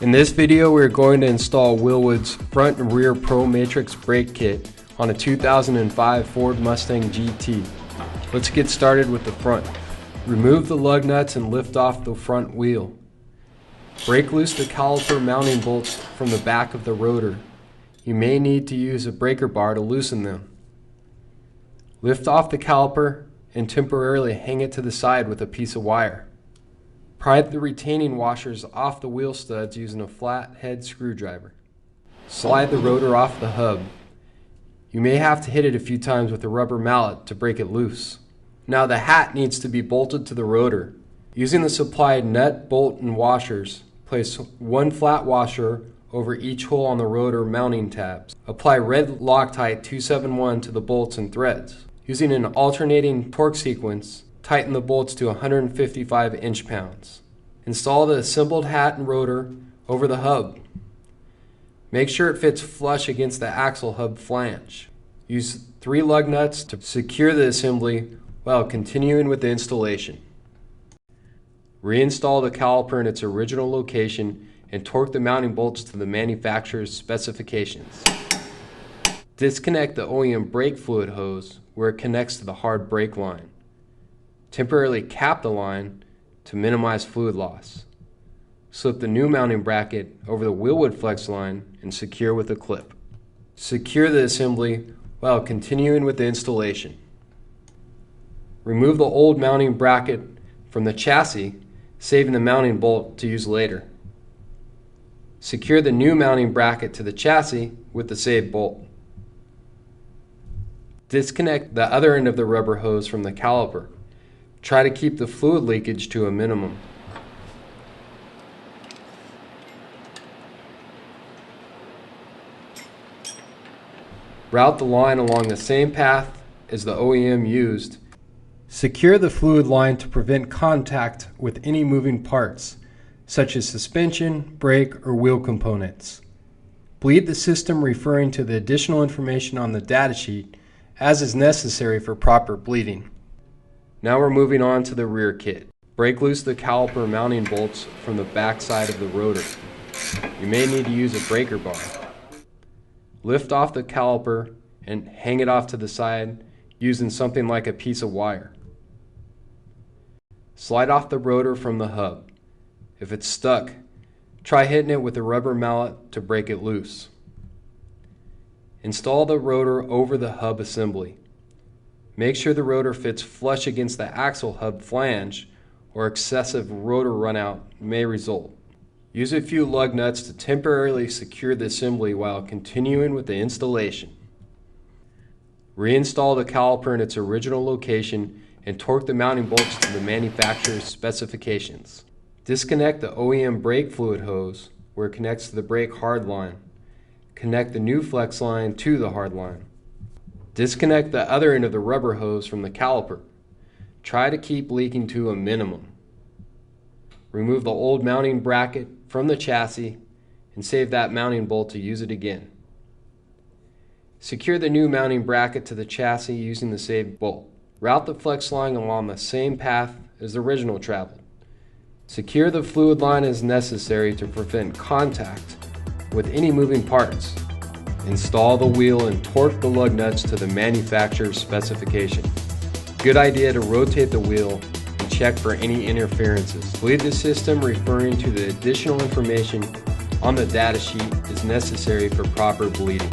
In this video, we're going to install Wilwood's front and rear ProMatrix brake kit on a 2005 Ford Mustang GT. Let's get started with the front. Remove the lug nuts and lift off the front wheel. Break loose the caliper mounting bolts from the back of the rotor. You may need to use a breaker bar to loosen them. Lift off the caliper and temporarily hang it to the side with a piece of wire. Pry the retaining washers off the wheel studs using a flat head screwdriver. Slide the rotor off the hub. You may have to hit it a few times with a rubber mallet to break it loose. Now the hat needs to be bolted to the rotor. Using the supplied nut, bolt, and washers, place one flat washer over each hole on the rotor mounting tabs. Apply red Loctite 271 to the bolts and threads. Using an alternating torque sequence, tighten the bolts to 155 inch-pounds. Install the assembled hat and rotor over the hub. Make sure it fits flush against the axle hub flange. Use 3 lug nuts to secure the assembly while continuing with the installation. Reinstall the caliper in its original location and torque the mounting bolts to the manufacturer's specifications. Disconnect the OEM brake fluid hose where it connects to the hard brake line. Temporarily cap the line to minimize fluid loss. Slip the new mounting bracket over the Wilwood flex line and secure with a clip. Secure the assembly while continuing with the installation. Remove the old mounting bracket from the chassis, saving the mounting bolt to use later. Secure the new mounting bracket to the chassis with the saved bolt. Disconnect the other end of the rubber hose from the caliper. Try to keep the fluid leakage to a minimum. Route the line along the same path as the OEM used. Secure the fluid line to prevent contact with any moving parts, such as suspension, brake, or wheel components. Bleed the system referring to the additional information on the datasheet as is necessary for proper bleeding. Now we're moving on to the rear kit. Break loose the caliper mounting bolts from the back side of the rotor. You may need to use a breaker bar. Lift off the caliper and hang it off to the side using something like a piece of wire. Slide off the rotor from the hub. If it's stuck, try hitting it with a rubber mallet to break it loose. Install the rotor over the hub assembly. Make sure the rotor fits flush against the axle hub flange or excessive rotor runout may result. Use a few lug nuts to temporarily secure the assembly while continuing with the installation. Reinstall the caliper in its original location and torque the mounting bolts to the manufacturer's specifications. Disconnect the OEM brake fluid hose where it connects to the brake hard line. Connect the new flex line to the hard line. Disconnect the other end of the rubber hose from the caliper. Try to keep leaking to a minimum. Remove the old mounting bracket from the chassis and save that mounting bolt to use it again. Secure the new mounting bracket to the chassis using the saved bolt. Route the flex line along the same path as the original traveled. Secure the fluid line as necessary to prevent contact with any moving parts. Install the wheel and torque the lug nuts to the manufacturer's specification. Good idea to rotate the wheel and check for any interferences. Bleed the system referring to the additional information on the data sheet is necessary for proper bleeding.